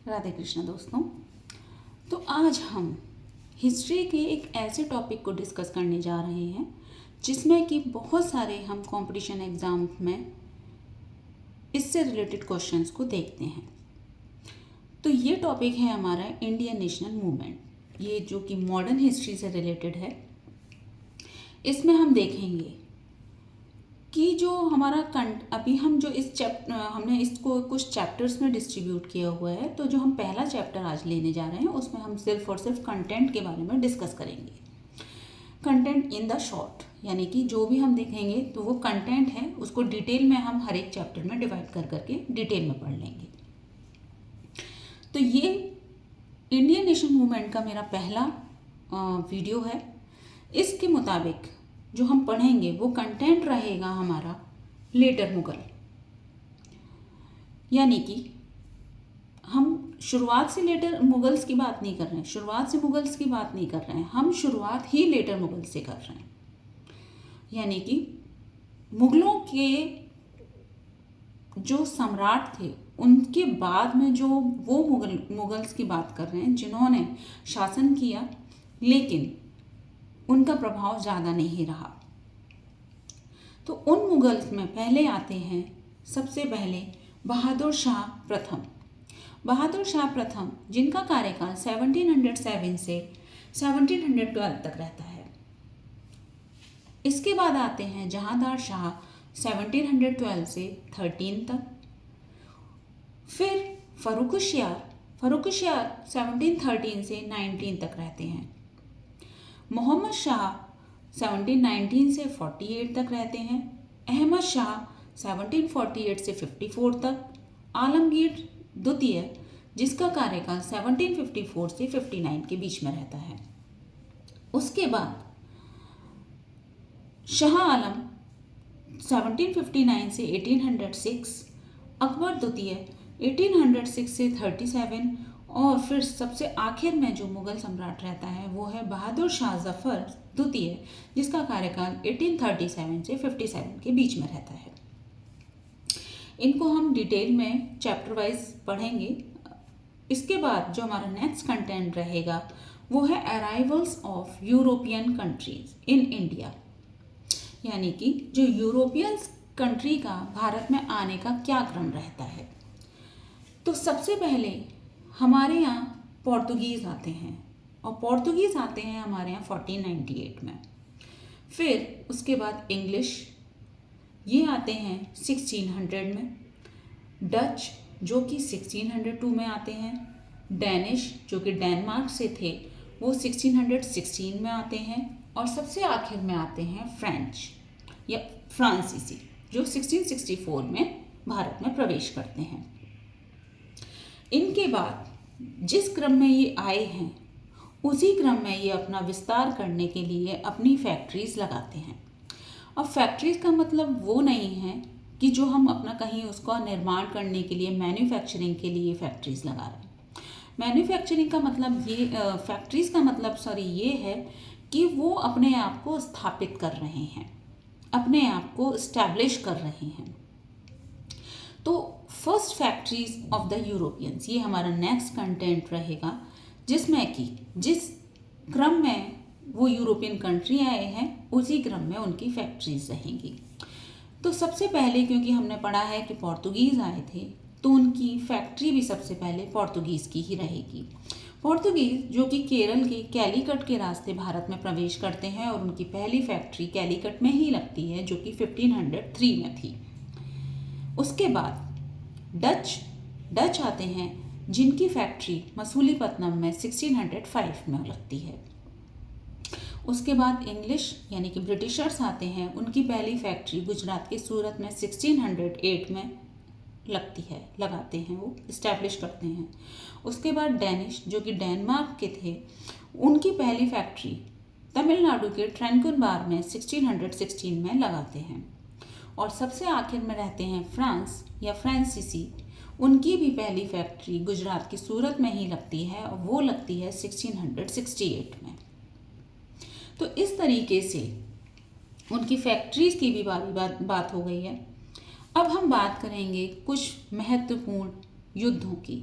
राधे कृष्ण दोस्तों। तो आज हम हिस्ट्री के एक ऐसे टॉपिक को डिस्कस करने जा रहे हैं जिसमें कि बहुत सारे हम कंपटीशन एग्जाम में इससे रिलेटेड क्वेश्चंस को देखते हैं। तो ये टॉपिक है हमारा इंडियन नेशनल मूवमेंट, ये जो कि मॉडर्न हिस्ट्री से रिलेटेड है। इसमें हम देखेंगे कि जो हमारा अभी हम जो हमने इसको कुछ चैप्टर्स में डिस्ट्रीब्यूट किया हुआ है। तो जो हम पहला चैप्टर आज लेने जा रहे हैं उसमें हम सिर्फ और सिर्फ कंटेंट के बारे में डिस्कस करेंगे। कंटेंट इन द शॉर्ट, यानी कि जो भी हम देखेंगे तो वो कंटेंट है, उसको डिटेल में हम हर एक चैप्टर में डिवाइड कर करके डिटेल में पढ़ लेंगे। तो ये इंडियन नेशनल मूवमेंट का मेरा पहला वीडियो है। इसके मुताबिक जो हम पढ़ेंगे वो कंटेंट रहेगा हमारा लेटर मुगल, यानी कि हम शुरुआत से लेटर मुगल्स की बात नहीं कर रहे हैं, शुरुआत से मुगल्स की बात नहीं कर रहे हैं, हम शुरुआत ही लेटर मुगल से कर रहे हैं। यानी कि मुगलों के जो सम्राट थे उनके बाद में जो वो मुगल्स की बात कर रहे हैं जिन्होंने शासन किया, लेकिन उनका प्रभाव ज़्यादा नहीं रहा। तो उन मुगल्स में पहले आते हैं सबसे पहले बहादुर शाह प्रथम। बहादुर शाह प्रथम जिनका कार्यकाल 1707 से 1712 तक रहता है। इसके बाद आते हैं जहांदार शाह 1712 से 13 तक। फिर फर्रुखशियार 1713 से 19 तक रहते हैं। मोहम्मद शाह 1719 से 48 तक रहते हैं। अहमद शाह 1748 से 54 तक। आलमगीर द्वितीय जिसका कार्यकाल 1754 से 59 के बीच में रहता है। उसके बाद शाह आलम 1759 से 1806, अकबर द्वितीय 1806 से 37, और फिर सबसे आखिर में जो मुगल सम्राट रहता है वो है बहादुर शाह जफर द्वितीय जिसका कार्यकाल 1837 से 57 के बीच में रहता है। इनको हम डिटेल में चैप्टर वाइज पढ़ेंगे। इसके बाद जो हमारा नेक्स्ट कंटेंट रहेगा वो है arrivals of European countries in India, यानी कि जो यूरोपियन कंट्री का भारत में आने का क्या क्रम रहता है। तो सबसे पहले हमारे यहाँ पोर्तुगीज़ आते हैं, और पोर्तुगीज़ आते हैं हमारे यहाँ 1498 में। फिर उसके बाद इंग्लिश, ये आते हैं 1600 में। डच जो कि 1602 में आते हैं। डेनिश जो कि डेनमार्क से थे वो 1616 में आते हैं। और सबसे आखिर में आते हैं फ्रेंच या फ्रांसीसी जो 1664 में भारत में प्रवेश करते हैं। इनके बाद जिस क्रम में ये आए हैं उसी क्रम में ये अपना विस्तार करने के लिए अपनी फैक्ट्रीज लगाते हैं। अब फैक्ट्रीज का मतलब वो नहीं है कि जो हम अपना कहीं उसका निर्माण करने के लिए, मैन्युफैक्चरिंग के लिए फैक्ट्रीज लगा रहे हैं। मैन्युफैक्चरिंग का मतलब ये, फैक्ट्रीज का मतलब ये है कि वो अपने आप को स्थापित कर रहे हैं, अपने आप को इस्टेब्लिश कर रहे हैं। तो first factories of the Europeans, ये हमारा नेक्स्ट कंटेंट रहेगा, जिसमें कि जिस क्रम में वो यूरोपियन कंट्री आए हैं उसी क्रम में उनकी फैक्ट्रीज रहेंगी। तो सबसे पहले क्योंकि हमने पढ़ा है कि पोर्तुगीज़ आए थे तो उनकी फैक्ट्री भी सबसे पहले पोर्तुगीज़ की ही रहेगी। पोर्तुगीज़ जो कि केरल के कैलीकट के रास्ते भारत में प्रवेश करते हैं, और उनकी पहली फैक्ट्री कैलीकट में ही लगती है जो कि 1503 में थी। उसके बाद डच आते हैं जिनकी फैक्ट्री मसूलीपट्टनम में 1605 में लगती है। उसके बाद इंग्लिश यानी कि ब्रिटिशर्स आते हैं, उनकी पहली फैक्ट्री गुजरात के सूरत में 1608 में लगाते हैं, वो इस्टेब्लिश करते हैं। उसके बाद डेनिश जो कि डेनमार्क के थे, उनकी पहली फैक्ट्री तमिलनाडु के ट्रैंकुनबार में 1616 में लगाते हैं। और सबसे आखिर में रहते हैं फ्रांस या फ्रांसीसी, उनकी भी पहली फैक्ट्री गुजरात की सूरत में ही लगती है, और वो लगती है 1668 में। तो इस तरीके से उनकी फैक्ट्रीज की भी बात हो गई है। अब हम बात करेंगे कुछ महत्वपूर्ण युद्धों की।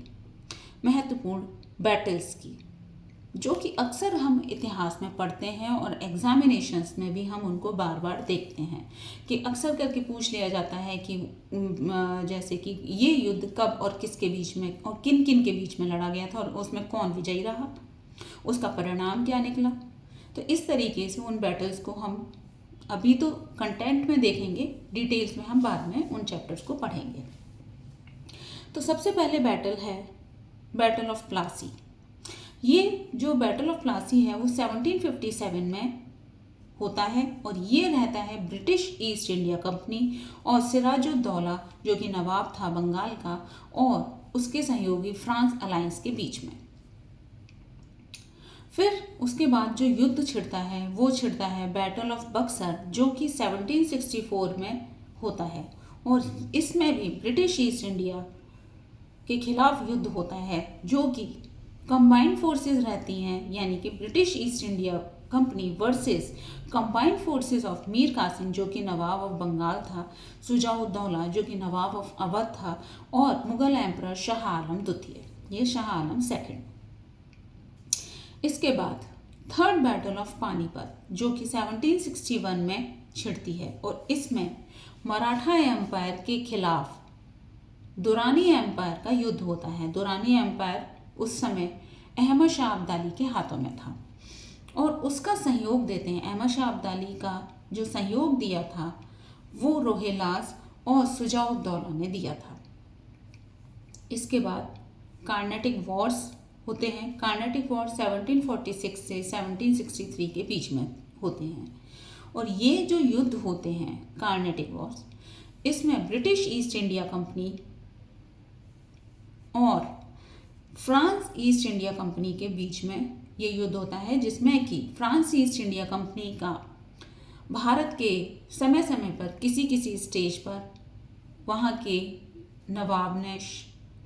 महत्वपूर्ण बैटल्स की, जो कि अक्सर हम इतिहास में पढ़ते हैं और एग्जामिनेशंस में भी हम उनको बार बार देखते हैं कि अक्सर करके पूछ लिया जाता है कि जैसे कि ये युद्ध कब और किसके बीच में और किन किन के बीच में लड़ा गया था और उसमें कौन विजयी रहा, उसका परिणाम क्या निकला। तो इस तरीके से उन बैटल्स को हम अभी तो कंटेंट में देखेंगे, डिटेल्स में हम बाद में उन चैप्टर्स को पढ़ेंगे। तो सबसे पहले बैटल है बैटल ऑफ प्लासी। ये जो बैटल ऑफ प्लासी है वो 1757 में होता है और ये रहता है ब्रिटिश ईस्ट इंडिया कंपनी और सिराजुद्दौला जो कि नवाब था बंगाल का और उसके सहयोगी फ्रांस अलायंस के बीच में। फिर उसके बाद जो युद्ध छिड़ता है वो छिड़ता है बैटल ऑफ बक्सर जो कि 1764 में होता है और इसमें भी ब्रिटिश ईस्ट इंडिया के खिलाफ युद्ध होता है जो कि कंबाइंड फोर्सेस रहती हैं, यानी कि British East India Company versus combined forces of Mir Qasim जो कि नवाब ऑफ बंगाल था, शुजाउद्दौला जो कि नवाब ऑफ अवध था और मुगल एम्परर शाह आलम द्वितीय, ये शाह आलम सेकंड। इसके बाद थर्ड बैटल ऑफ पानीपत जो कि 1761 में छिड़ती है और इसमें मराठा एम्पायर के खिलाफ दुरानी एम्पायर का युद्ध होता है। दुरानी एम्पायर उस समय अहमद शाह अब्दाली के हाथों में था और उसका सहयोग देते हैं। अहमद शाह अब्दाली का जो सहयोग दिया था वो रोहिलास और सुजाउद्दौला ने दिया था। इसके बाद कार्नेटिक वॉर्स होते हैं। कार्नेटिक वॉर 1746 से 1763 के बीच में होते हैं और ये जो युद्ध होते हैं कार्नेटिक वॉर्स, इसमें ब्रिटिश ईस्ट इंडिया कंपनी और फ्रांस ईस्ट इंडिया कंपनी के बीच में ये युद्ध होता है, जिसमें कि फ्रांस ईस्ट इंडिया कंपनी का भारत के समय समय पर किसी किसी स्टेज पर वहाँ के नवाब ने,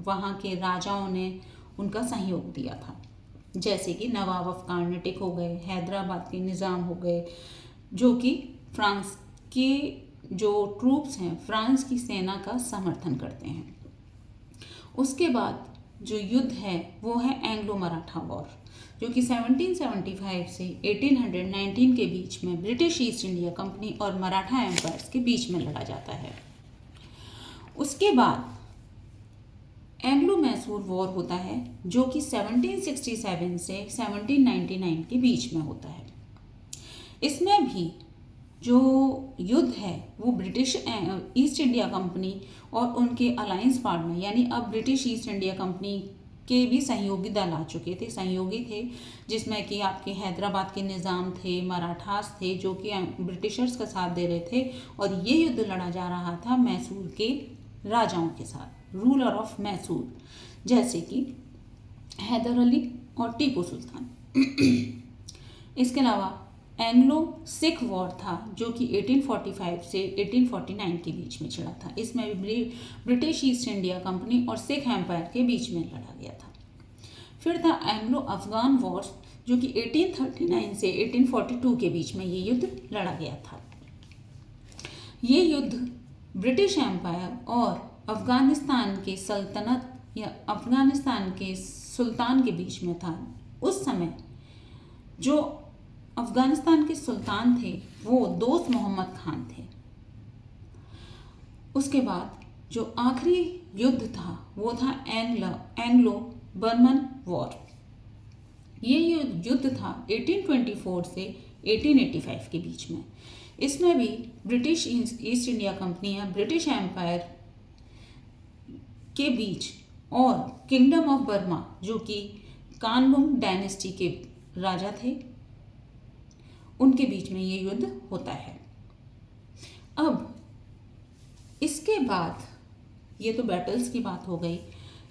वहाँ के राजाओं ने उनका सहयोग दिया था, जैसे कि नवाब ऑफ कार्नेटिक हो गए, हैदराबाद के निज़ाम हो गए, जो कि फ्रांस के जो ट्रूप्स हैं, फ्रांस की सेना का समर्थन करते हैं। उसके बाद जो युद्ध है वो है एंग्लो मराठा वॉर जो कि 1775 से 1819 के बीच में ब्रिटिश ईस्ट इंडिया कंपनी और मराठा एम्पायर्स के बीच में लड़ा जाता है। उसके बाद एंग्लो मैसूर वॉर होता है जो कि 1767 से 1799 के बीच में होता है। इसमें भी जो युद्ध है वो ब्रिटिश ईस्ट इंडिया कंपनी और उनके अलायंस पार्टनर यानी अब ब्रिटिश ईस्ट इंडिया कंपनी के भी सहयोगी दल आ चुके थे, सहयोगी थे, जिसमें कि आपके हैदराबाद के निज़ाम थे, मराठास थे जो कि ब्रिटिशर्स का साथ दे रहे थे और ये युद्ध लड़ा जा रहा था मैसूर के राजाओं के साथ, रूलर ऑफ मैसूर, जैसे कि हैदर अली और टीपू सुल्तान। इसके अलावा एंग्लो सिख वॉर था जो कि 1845 से 1849 के बीच में छिड़ा था। इसमें भी ब्रिटिश ईस्ट इंडिया कंपनी और सिख एम्पायर के बीच में लड़ा गया था। फिर था एंग्लो अफगान वॉर जो कि 1839 से 1842 के बीच में ये युद्ध लड़ा गया था। ये युद्ध ब्रिटिश एम्पायर और अफगानिस्तान के सल्तनत या अफगानिस्तान के सुल्तान के बीच में था। उस समय जो अफगानिस्तान के सुल्तान थे वो दोस्त मोहम्मद खान थे। उसके बाद जो आखिरी युद्ध था वो था एंग्लो बर्मन वॉर। ये युद्ध था 1824 से 1885 के बीच में। इसमें भी ब्रिटिश ईस्ट इंडिया कंपनी या ब्रिटिश एम्पायर के बीच और किंगडम ऑफ बर्मा जो कि कानलुंग डायनेस्टी के राजा थे उनके बीच में ये युद्ध होता है। अब इसके बाद ये तो बैटल्स की बात हो गई।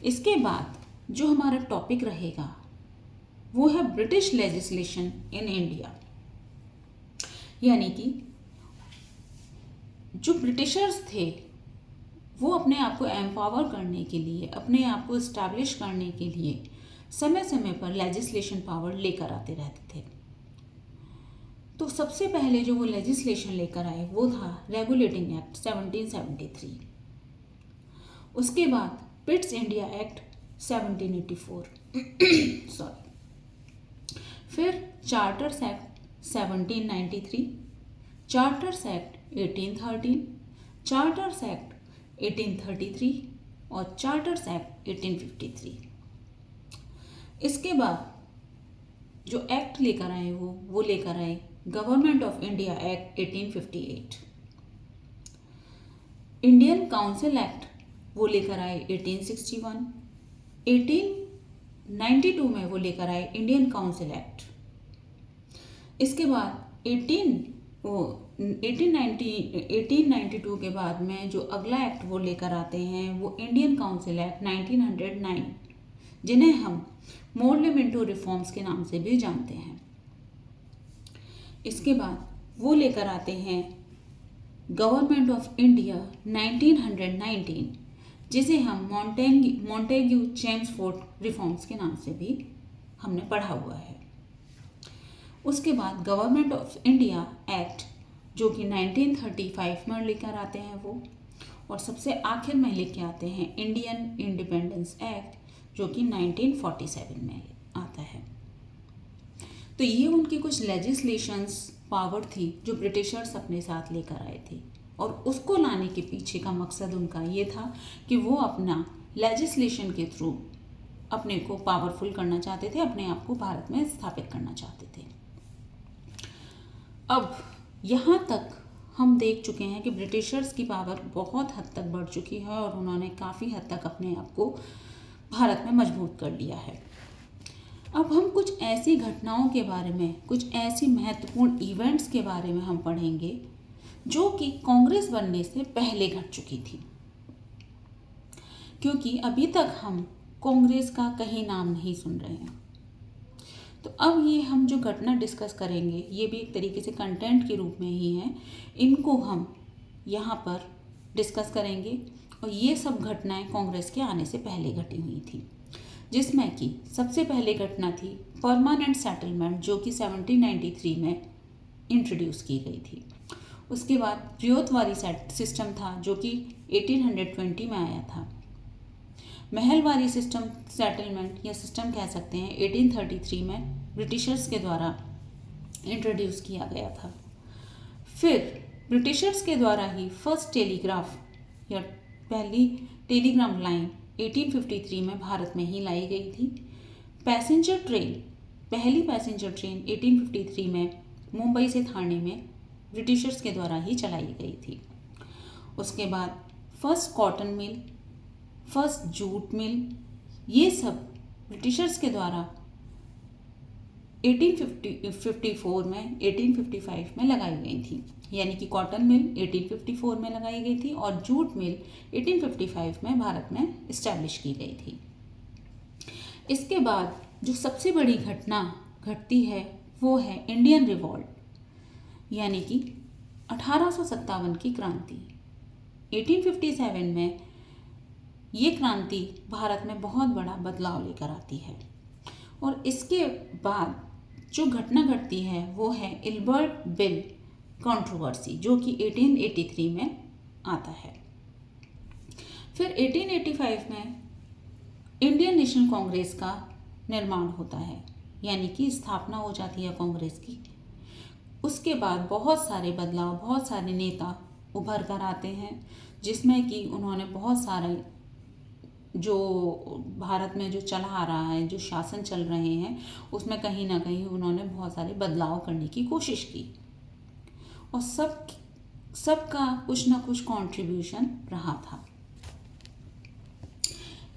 इसके बाद जो हमारा टॉपिक रहेगा वो है ब्रिटिश लेजिस्लेशन इन इंडिया, यानी कि जो ब्रिटिशर्स थे वो अपने आप को एम्पावर करने के लिए, अपने आप को इस्टेब्लिश करने के लिए समय समय पर लेजिस्लेशन पावर लेकर आते रहते थे। तो सबसे पहले जो वो लेजिस्लेशन लेकर आए वो था रेगुलेटिंग एक्ट 1773। उसके बाद पिट्स इंडिया एक्ट 1784 सॉरी। फिर charters act 1793, charters act 1813, charters act 1833 और चार्टर्स एक्ट 1853। इसके बाद जो एक्ट लेकर आए वो लेकर आए government of India act 1858, Indian council act वो लेकर आए 1861, 1892 में वो लेकर आए इंडियन काउंसिल एक्ट। इसके बाद 1892 के बाद में जो अगला एक्ट वो लेकर आते हैं वो इंडियन काउंसिल एक्ट 1909, जिन्हें हम मोर्लेमेंटो रिफॉर्म्स के नाम से भी जानते हैं। इसके बाद वो लेकर आते हैं गवर्नमेंट ऑफ इंडिया 1919, जिसे हम मॉन्टेग्यू चेम्सफोर्ड रिफॉर्म्स के नाम से भी हमने पढ़ा हुआ है। उसके बाद गवर्नमेंट ऑफ इंडिया एक्ट जो कि 1935 में लेकर आते हैं वो, और सबसे आखिर में लेके आते हैं इंडियन इंडिपेंडेंस एक्ट जो कि 1947 में आता है। तो ये उनकी कुछ लेजिस्लेशंस पावर थी जो ब्रिटिशर्स अपने साथ लेकर आए थे, और उसको लाने के पीछे का मकसद उनका ये था कि वो अपना लेजिस्लेशन के थ्रू अपने को पावरफुल करना चाहते थे, अपने आप को भारत में स्थापित करना चाहते थे। अब यहाँ तक हम देख चुके हैं कि ब्रिटिशर्स की पावर बहुत हद तक बढ़ चुकी है और उन्होंने काफ़ी हद तक अपने आप को भारत में मजबूत कर लिया है। अब हम कुछ ऐसी घटनाओं के बारे में, कुछ ऐसी महत्वपूर्ण इवेंट्स के बारे में हम पढ़ेंगे जो कि कांग्रेस बनने से पहले घट चुकी थी, क्योंकि अभी तक हम कांग्रेस का कहीं नाम नहीं सुन रहे हैं। तो अब ये हम जो घटना डिस्कस करेंगे ये भी एक तरीके से कंटेंट के रूप में ही है, इनको हम यहाँ पर डिस्कस करेंगे। और ये सब घटनाएं कांग्रेस के आने से पहले घटी हुई थी, जिसमें कि सबसे पहले घटना थी परमानेंट सेटलमेंट जो कि 1793 में इंट्रोड्यूस की गई थी। उसके बाद रियोतवारी सिस्टम था जो कि 1820 में आया था। महलवारी सिस्टम सेटलमेंट या सिस्टम कह सकते हैं 1833 में ब्रिटिशर्स के द्वारा इंट्रोड्यूस किया गया था। फिर ब्रिटिशर्स के द्वारा ही फर्स्ट टेलीग्राफ या पहली टेलीग्राम लाइन 1853 में भारत में ही लाई गई थी। पैसेंजर ट्रेन, पहली पैसेंजर ट्रेन 1853 में मुंबई से ठाणे में ब्रिटिशर्स के द्वारा ही चलाई गई थी। उसके बाद first cotton mill, first jute mill, ये सब ब्रिटिशर्स के द्वारा 1854 में 1855 में लगाई गई थी। यानी कि कॉटन मिल 1854 में लगाई गई थी और जूट मिल 1855 में भारत में इस्टेब्लिश की गई थी। इसके बाद जो सबसे बड़ी घटना घटती है वो है इंडियन रिवॉल्ट, यानी कि 1857 की क्रांति। 1857 में ये क्रांति भारत में बहुत बड़ा बदलाव लेकर आती है। और इसके बाद जो घटना घटती है वो है इल्बर्ट बिल कंट्रोवर्सी जो कि 1883 में आता है। फिर 1885 में इंडियन नेशनल कांग्रेस का निर्माण होता है, यानी कि स्थापना हो जाती है कांग्रेस की। उसके बाद बहुत सारे बदलाव, बहुत सारे नेता उभर कर आते हैं, जिसमें कि उन्होंने बहुत सारे जो भारत में जो चला आ रहा है, जो शासन चल रहे हैं, उसमें कहीं ना कहीं उन्होंने बहुत सारे बदलाव करने की कोशिश की और सबका कुछ ना कुछ कंट्रीब्यूशन रहा था।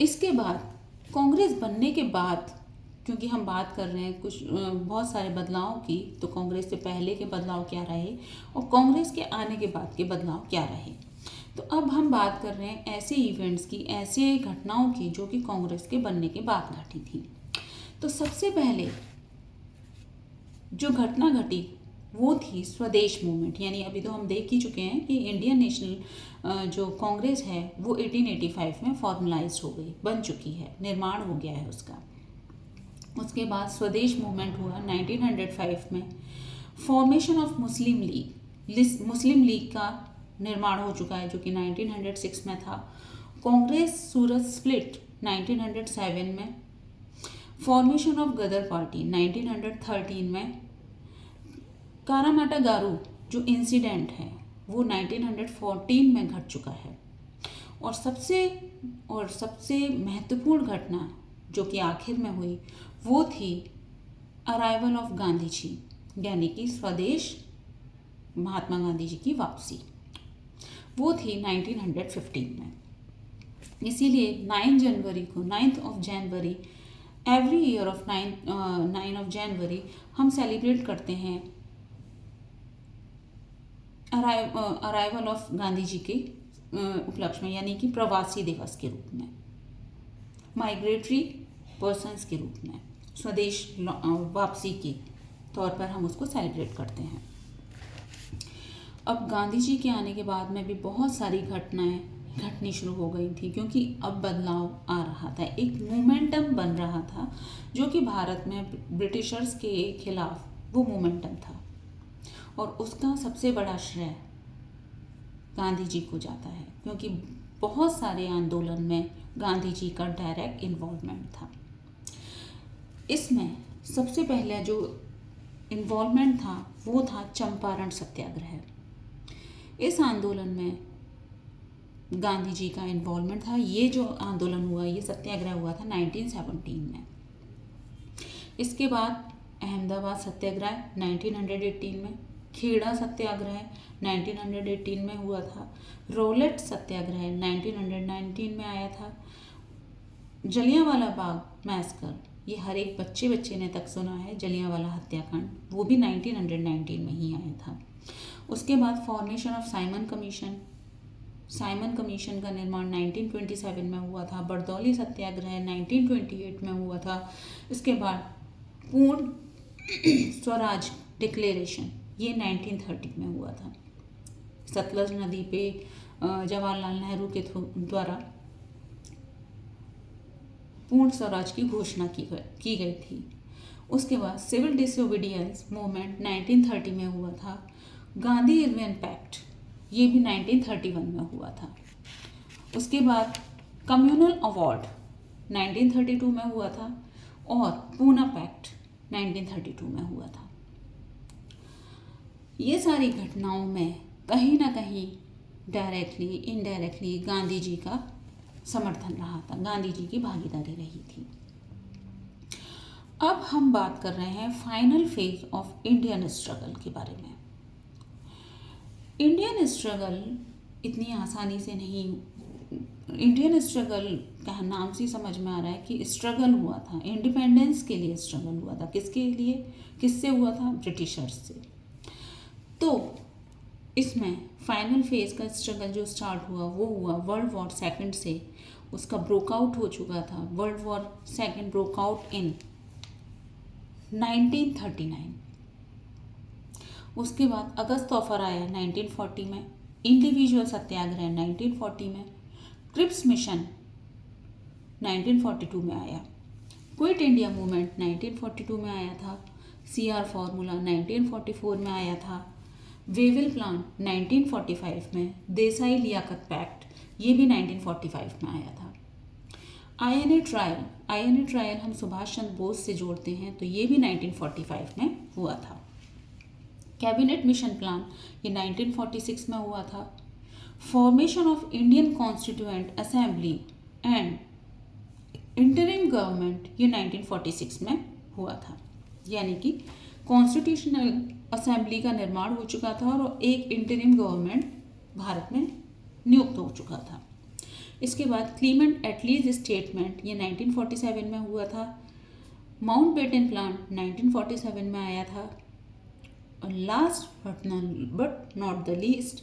इसके बाद कांग्रेस बनने के बाद, क्योंकि हम बात कर रहे हैं कुछ बहुत सारे बदलाव की, तो कांग्रेस से पहले के बदलाव क्या रहे और कांग्रेस के आने के बाद के बदलाव क्या रहे। तो अब हम बात कर रहे हैं ऐसे इवेंट्स की, ऐसे घटनाओं की जो कि कांग्रेस के बनने के बाद घटी थी। तो सबसे पहले जो घटना घटी वो थी स्वदेश मूवमेंट, यानी अभी तो हम देख ही चुके हैं कि इंडियन नेशनल जो कांग्रेस है वो 1885 में फॉर्मलाइज हो गई, बन चुकी है, निर्माण हो गया है उसका। उसके बाद स्वदेश मूवमेंट हुआ 1905 में। फॉर्मेशन ऑफ मुस्लिम लीग का निर्माण हो चुका है जो कि 1906 में था। कांग्रेस सूरत स्प्लिट 1907 में, फॉर्मेशन ऑफ गदर पार्टी 1913 में, कारामाटा गारू जो इंसिडेंट है वो 1914 में घट चुका है, और सबसे महत्वपूर्ण घटना जो कि आखिर में हुई वो थी अराइवल ऑफ गांधी जी, यानी कि स्वदेश महात्मा गांधी जी की वापसी, वो थी 1915 में। इसीलिए 9th of January every year of 9 of January हम सेलिब्रेट करते हैं अराइवल ऑफ गांधी जी के उपलक्ष्य में, यानी कि प्रवासी दिवस के रूप में, माइग्रेटरी पर्सन्स के रूप में, स्वदेश वापसी के तौर पर हम उसको सेलिब्रेट करते हैं। अब गांधी जी के आने के बाद में भी बहुत सारी घटनाएं घटनी शुरू हो गई थी, क्योंकि अब बदलाव आ रहा था, एक मोमेंटम बन रहा था जो कि भारत में ब्रिटिशर्स के खिलाफ वो मोमेंटम था, और उसका सबसे बड़ा श्रेय गांधी जी को जाता है, क्योंकि बहुत सारे आंदोलन में गांधी जी का डायरेक्ट इन्वॉल्वमेंट था। इसमें सबसे पहले जो इन्वॉल्वमेंट था वो था चंपारण सत्याग्रह। इस आंदोलन में गांधी जी का इन्वॉल्वमेंट था। ये जो आंदोलन हुआ, ये सत्याग्रह हुआ था 1917 में। इसके बाद अहमदाबाद सत्याग्रह 1918 में, खेड़ा सत्याग्रह 1918 में हुआ था, रोलेट सत्याग्रह 1919 में आया था, जलियांवाला बाग मैसकर, ये हर एक बच्चे ने तक सुना है, जलियांवाला हत्याकांड, वो भी 1919 में ही आया था। उसके बाद फॉर्मेशन ऑफ साइमन कमीशन का निर्माण 1927 में हुआ था, बरदौली सत्याग्रह 1928 में हुआ था। इसके बाद पूर्ण स्वराज डिक्लेरेशन ये 1930 में हुआ था। सतलज नदी पे जवाहरलाल नेहरू के द्वारा पूर्ण स्वराज की घोषणा की गई थी। उसके बाद सिविल डिसोबीडियंस मूवमेंट 1930 में हुआ था। गांधी इरविन पैक्ट ये भी 1931 में हुआ था। उसके बाद कम्युनल अवार्ड 1932 में हुआ था, और पूना पैक्ट 1932 में हुआ था। ये सारी घटनाओं में कहीं ना कहीं डायरेक्टली इनडायरेक्टली गांधी जी का समर्थन रहा था, गांधी जी की भागीदारी रही थी। अब हम बात कर रहे हैं final phase of Indian struggle के बारे में। इंडियन स्ट्रगल इतनी आसानी से नहीं, इंडियन स्ट्रगल का नाम से समझ में आ रहा है कि स्ट्रगल हुआ था, इंडिपेंडेंस के लिए स्ट्रगल हुआ था। किसके लिए, किससे हुआ था? ब्रिटिशर्स से। तो इसमें फाइनल फेज का स्ट्रगल जो स्टार्ट हुआ वो हुआ वर्ल्ड वॉर सेकंड से, उसका ब्रोकआउट हो चुका था। वर्ल्ड वॉर सेकंड ब्रोकआउट इन 1939। उसके बाद अगस्त ऑफर आया 1940 में, इंडिविजुअल सत्याग्रह 1940 में, क्रिप्स मिशन 1942 में आया, क्विट इंडिया मूवमेंट 1942 में आया था, CR फॉर्मूला 1944 में आया था, वेविल प्लान 1945 में, देसाई लियाकत पैक्ट ये भी 1945 में आया था। INA ट्रायल हम सुभाष चंद्र बोस से जोड़ते हैं, तो ये भी 1945 में हुआ था। कैबिनेट मिशन प्लान ये 1946 में हुआ था। Formation of Indian constituent assembly and interim government ये 1946 में हुआ था, यानी कि कॉन्स्टिट्यूशनल असेंबली का निर्माण हो चुका था और एक इंटरिम गवर्नमेंट भारत में नियुक्त हो चुका था। इसके बाद क्लीमेंट एटलीज स्टेटमेंट ये 1947 में हुआ था। माउंटबेटन प्लान 1947 में आया था। और last but not the least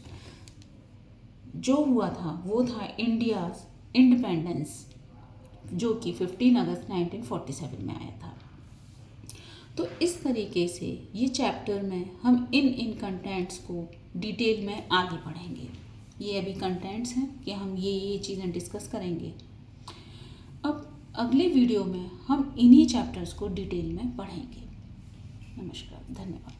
जो हुआ था वो था इंडियाज इंडिपेंडेंस, जो कि 15 अगस्त 1947 में आया था। तो इस तरीके से ये चैप्टर में हम इन कंटेंट्स को डिटेल में आगे पढ़ेंगे। ये अभी कंटेंट्स हैं कि हम ये चीज़ें डिस्कस करेंगे। अब अगले वीडियो में हम इन्हीं चैप्टर्स को डिटेल में पढ़ेंगे। नमस्कार, धन्यवाद।